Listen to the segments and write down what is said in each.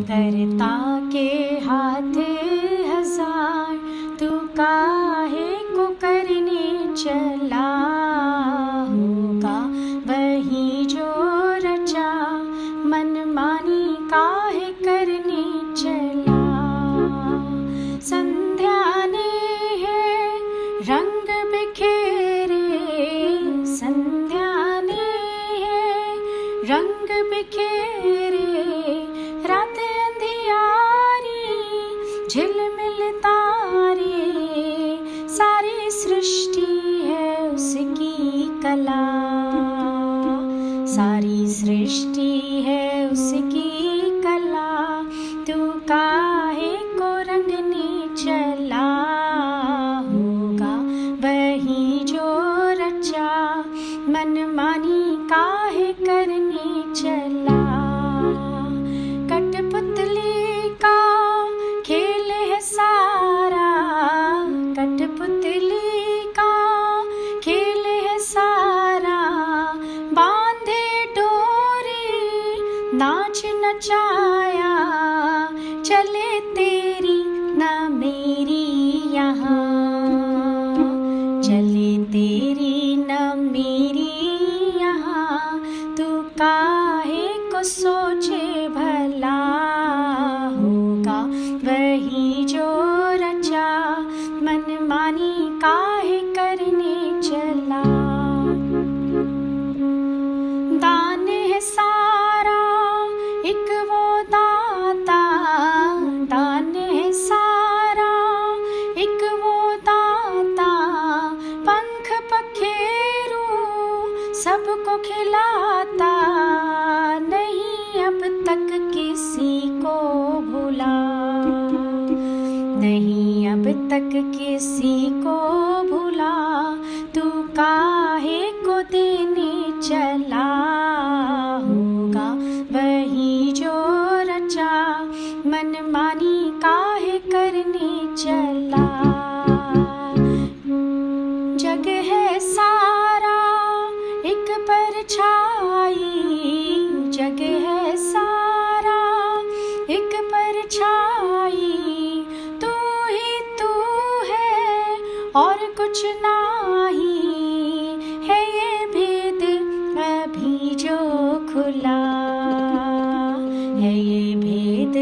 करता के हाथ हजार, तू काहे को करने चला। होगा वही जो रचा, मनमानी काहे करने चला। संध्या ने है रंग बिखेरे, संध्या ने है रंग बिखेरे। रात अंधियारी झिलमिल तारे, सारी सृष्टि है उसकी कला, सारी सृष्टि है उसकी कला। तू काहे को रंगने चला। होगा वही जो रचा, मनमानी काहे करने चला। कठपुतली का खेल है सारा, कठपुतली का खेल है सारा। बांधे डोरी नाच नचाया, चले तेरी न मेरी यहाँ, चले तेरी न मेरी यहाँ। तू काहे को सोचे भला। होगा वही जो रचा, मनमानी काहे करने चला। दान है सारा एक वो दाता, दान है सारा एक वो दाता। पंख पखेरू सबको खिलाता, नहीं अब तक किसी को भूला, नहीं अब तक किसी को भूला। तू काहे को देने चला। होगा वही जो रचा, मनमानी काहे करने चला। जग है सारा एक परछाई, जग है सारा एक परछाई। तू ही तू है और कुछ नाही, है ये भेद अभी जो खुला, है ये भेद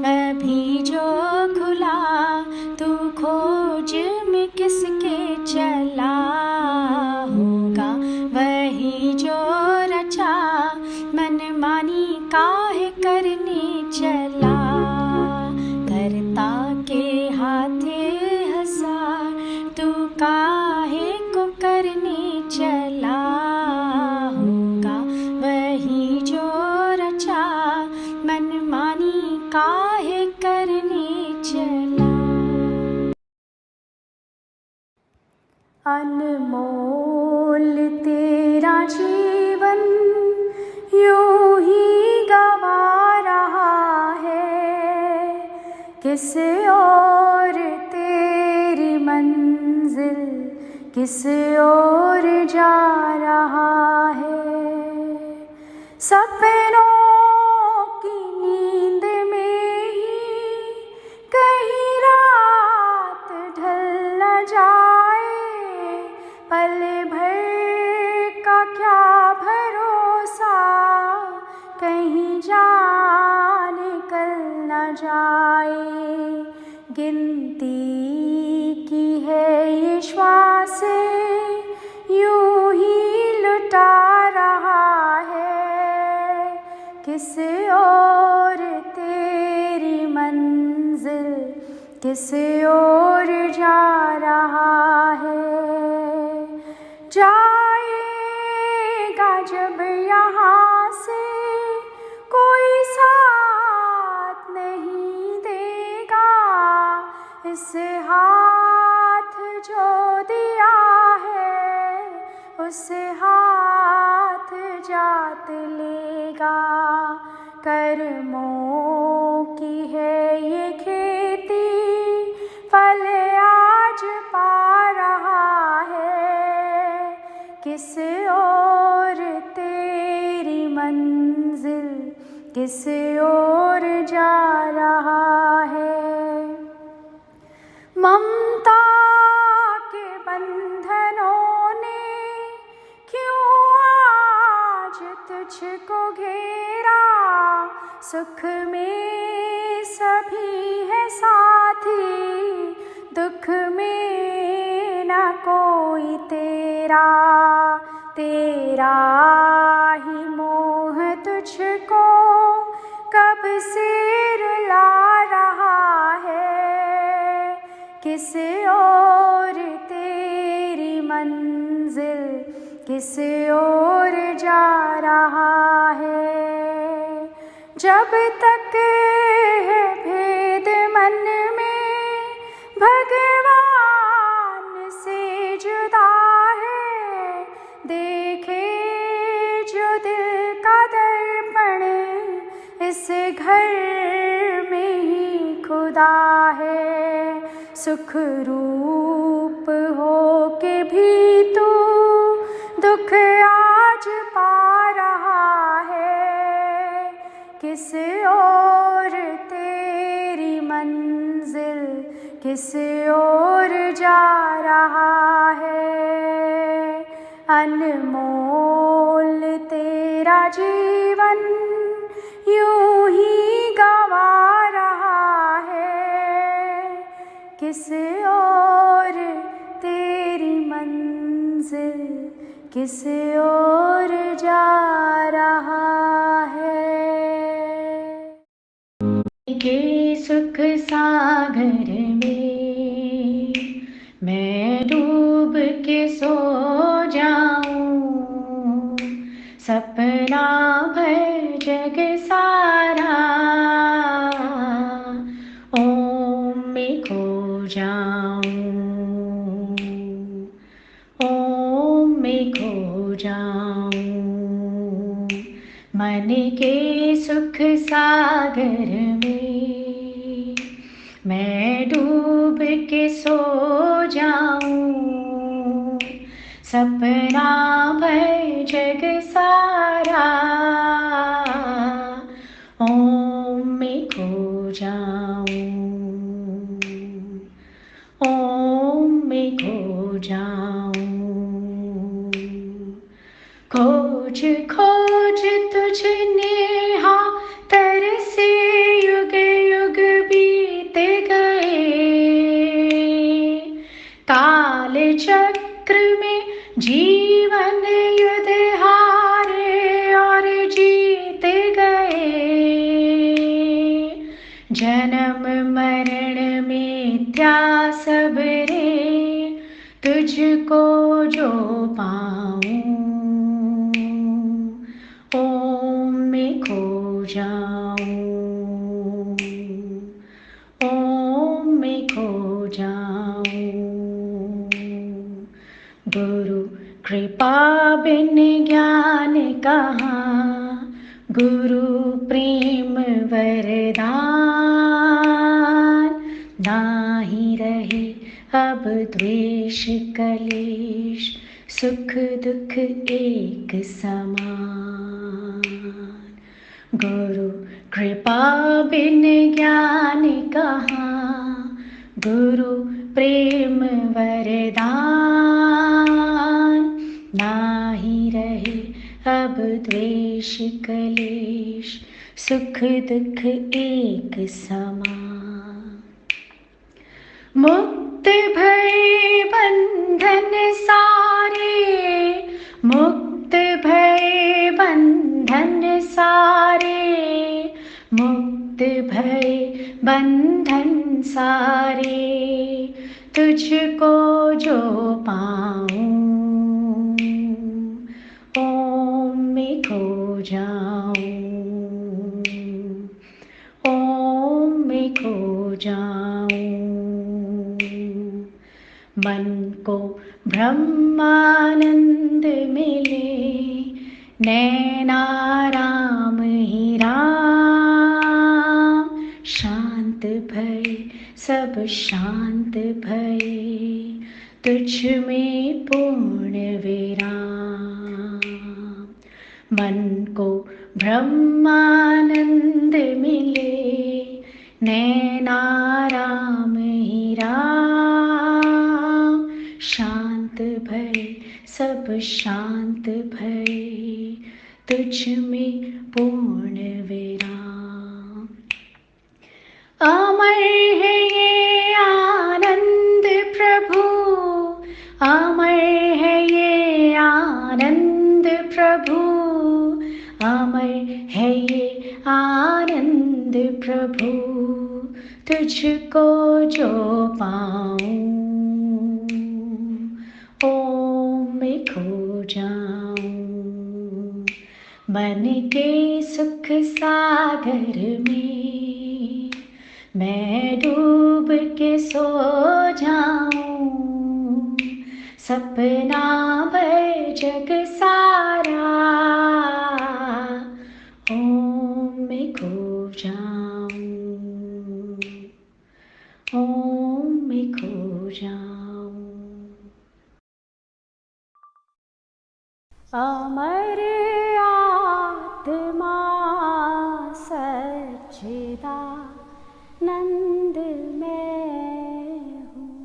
अभी जो खुला। तू खोज में किसके चला। होगा वही जो रचा, मनमानी काहे करने चला। करता के हाथे हजार, तू काहे को करने चला। होगा वही जो रचा, मनमानी काहे करने चला। अनमोल तेरा जीवन यूं ही गवा रहा है, किस ओर तेरी मंजिल किस ओर जा रहा है। सपनों की नींद में ही कहीं रात ढल न जाए, पल भर का क्या भरोसा, कहीं जान निकल न जाए। गिनती की है ये श्वासें, यूं ही लुटा रहा है, किस ओर तेरी मंजिल किस ओर जा रहा है। जाएगा जब यहाँ से कोई साथ नहीं देगा, इस हाथ जो दिया है उस हाथ जात लेगा। कर्मों की है ये खेती, फल आज पा रहा है, किस ओर तेरी मंजिल किस ओर जा रहा है। ममता के बंधनों ने क्यों आज तुझको घेरा, सुख में सभी है साथी, दुख में न कोई तेरा। तेरा ही मोह तुझको कब से रुला रहा है, किस ओर तेरी मंजिल, किस ओर जा रहा है। जब तक है भेद मन में, भगवान से जुदा है, देखे जो दिल का दर्पण, इस घर में ही खुदा है। सुख रूप हो के भी तू दुख आज पा रहा है, किस ओर तेरी मंजिल, किस ओर जा रहा है। अनमोल तेरा जीवन यूं ही गवा रहा है, किस ओर तेरी मंजिल, किस ओर जा रहा है। के सुख सागर में मैं डूब के सो जाऊं, सपना भर जग सारा ओम में खो जाऊं, ओम में खो जाऊं। मन के सुख सागर में मैं डूब के सो जाऊं, सपना भर जग सारा ओम में खो जाऊं, ओम में खो जाऊं। खोज खोज तुझ नेहा तरसे युग युग बीत गए, काल चक्र में जीवन युद्ध हारे और जीत गए। जन्म मरण मिथ्या सब रे, तुझको जो पाऊं ओम में खो जाऊं, ओम में खो जाऊं। गुरु कृपा बिन ज्ञान कहाँ, गुरु प्रेम वरदान, नाही रहे अब द्वेष कलेश, सुख दुख एक समान। गुरु कृपा बिन ज्ञान कहाँ, गुरु प्रेम वरदान, नाही रहे अब द्वेष कलेश, सुख दुख एक समान। मुक्त भय बंधन सारे, मुक्त भय बंधन सारे, मुक्त भय बंधन सारे, तुझको जो पाऊं ओम में खो जाऊं, ओम में खो जाऊं। मन को ब्रह्मानंद मिले, नैनाराम ही राम, शांत भय सब शांत भय, तुझ में पूर्ण विराम। मन को ब्रह्मानंद नैनाराम ही राम। शांत भय सब शांत भय, तुझ में पूर्ण विराम। अमर है ये आनंद प्रभु, अमर है ये आनंद प्रभु, अमर है ये आनंद प्रभु। तुझको जो पाऊं, ओम में खो जाऊं। मन के सुख सागर में मैं डूब के सो जाऊं। सपना भर जग सारा, ओम में खो जाऊं, ओम में खो जाऊं। अमर आत्मा सच्चिदानंद में हूँ।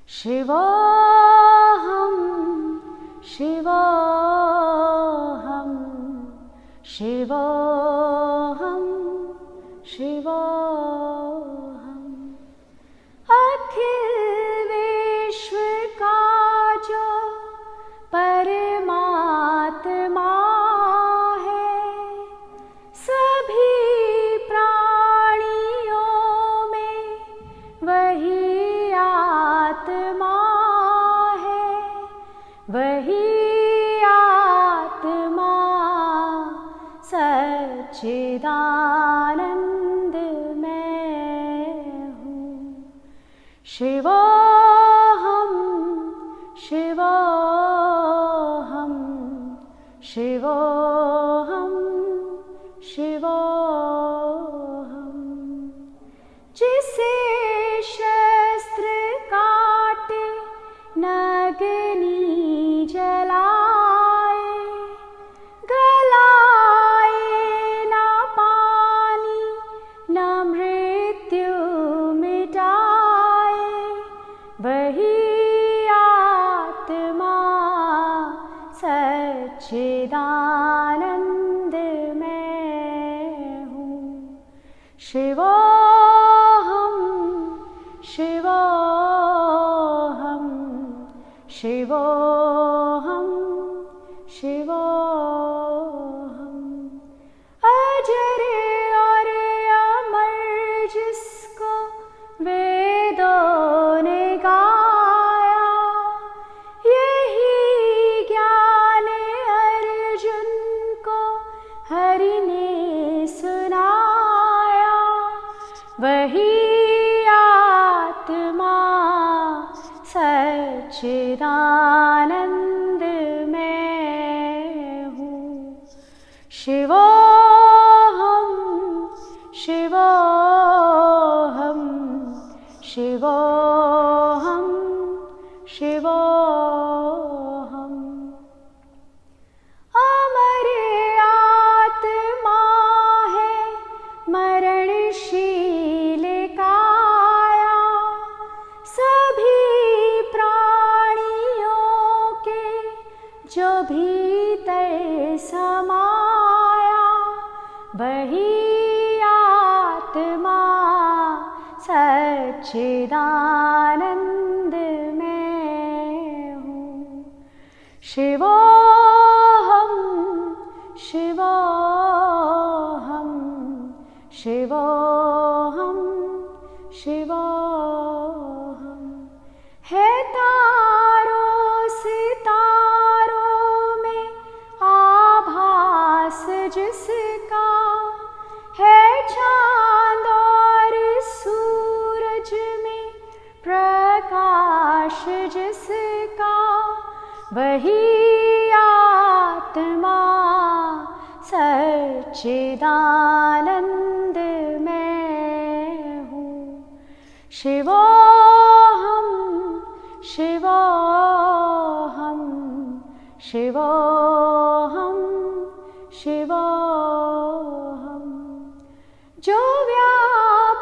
शिवोहम शिवोहम शिवोहम शिवोहम। अखिल विश्व का जो परमात्मा है, सभी प्राणियों में वही आत्मा है, वही आत्मा सच्चिदानंद में हूँ। शिवोहम शिवोहम शिवोहम शिवोहम। जिसे शस्त्र काटे नगनी जलाए, गलाए न पानी न मृत्यु मिटाए, वही आत्मा सच्चिदानंद में हूँ। शिवोहम शिवोहम शिवोहम शिवोहम। अजर और अमर जिसको वेदों ने गाया, यही ज्ञान अर्जुन को हरि ने सुनाया, वही आत्मा सच्चिदानंद में हूँ। शिवोहम शिवोहम शिवोहम शिवोहम। अमर आत्मा है मरणशील काया, सभी प्राणियों के जो भीतर समाया, वही आत्मा सच्चिदानंद में हूँ। शिवोहम शिवोहम शिवोहम शिवोहम। है तारों सितारों में आभास जिसका, है चांद और सूरज में प्रकाश जिसका, वही आत्मा सच्चिदानंद में हूँ। शिवोहम शिवोहम शिवोहम शिवोहम। जो व्यापक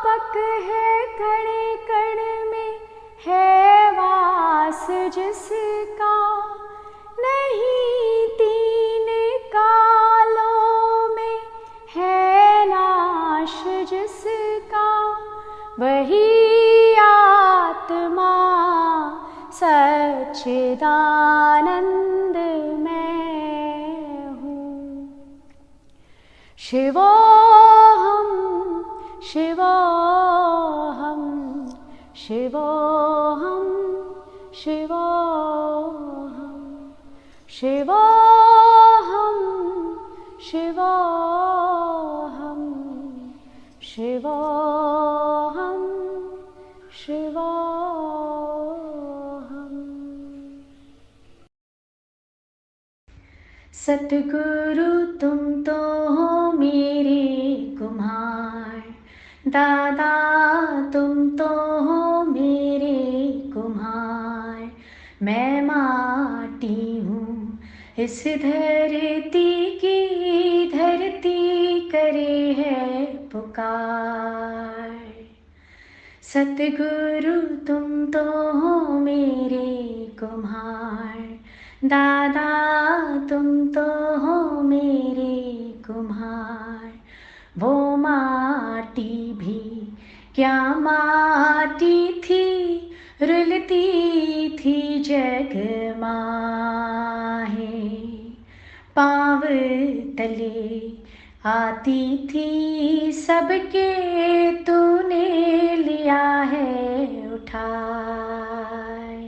शिवोऽहं शिवोऽहं शिवोऽहं शिवोऽहं शिवोऽहं शिवोऽहं शिवोऽहं शिवोऽहं। सतगुरु तुम तो हो मेरे कुम्हार, दादा तुम तो हो मेरे कुम्हार। मैं माटी हूँ इस धरती की, धरती करे है पुकार। सतगुरु तुम तो हो मेरे कुम्हार, दादा तुम तो हो मेरे कुम्हार। वो माटी भी क्या माटी थी, रुलती थी जग माहे। पाँव तले आती थी सबके, तूने लिया है उठाए।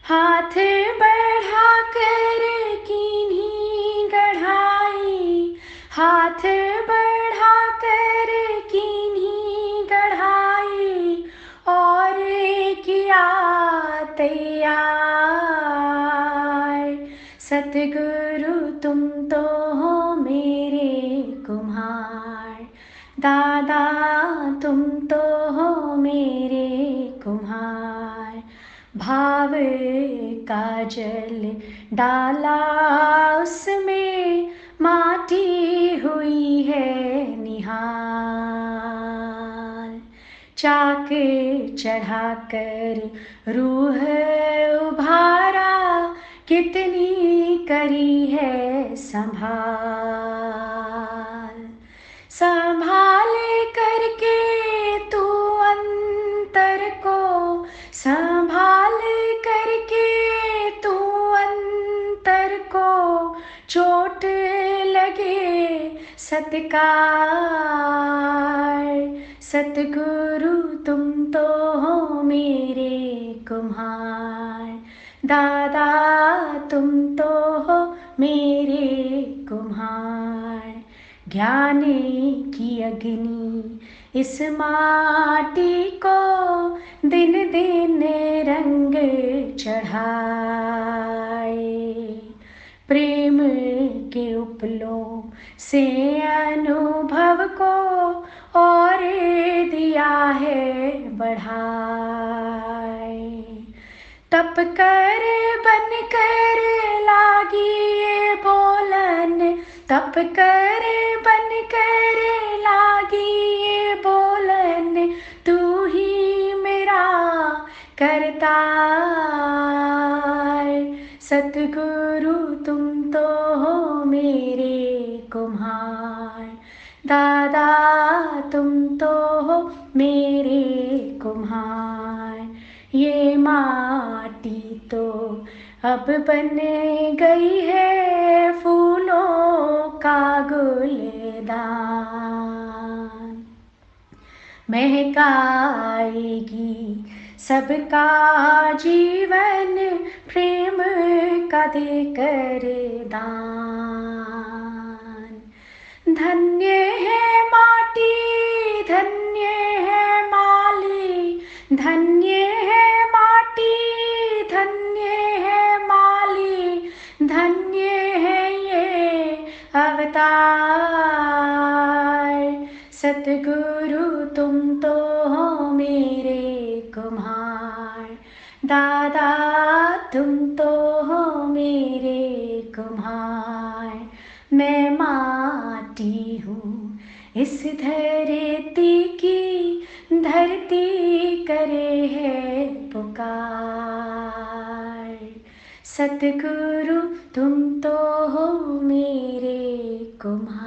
हाथ बढ़ा कर कीन्ही गढ़ाई, हाथ बढ़ा कर कीन्ही गढ़ाई, और किया तैयार। सतगुरु तुम तो हो मेरे कुम्हार, दादा तुम तो हो मेरे कुम्हार। भाव का जल डाला उसमें, माटी हुई है निहाल। चाक चढ़ाकर रूह उभारा, कितनी करी है संभाल। संभाल करके तू अंतर को, संभाल करके तू अंतर को, चोट लगे सत्कार। सतगुरु तुम तो हो मेरे कुम्हार, दादा तुम तो हो मेरे कुम्हार। ज्ञान की अग्नि इस माटी को, दिन दिन रंग चढ़ाए। प्रेम के उपलों से अनुभव को, और दिया है बढ़ाए। तप कर बन कर लागी ये बोलन, तप कर बन कर लागी ये बोलन, तू ही मेरा करतार। सतगुरु तुम तो हो मेरे कुम्हार, दादा तुम तो हो मेरे कुम्हार। ये माटी तो अब बन गई है फूलों का गुलदान। महकाएगी सबका जीवन, प्रेम का देकर दान। धन्य है माटी, धन्य है माली, धन्य है माटी, धन्य है माली, धन्य है ये अवतार। सतगुरु तुम तो हो मेरे कुम्हार, दादा तुम तो हो मेरे कुम्हार। मैं माटी हूँ इस धरती की, धरती करे है पुकार। सतगुरु तुम तो हो मेरे कुम्हार।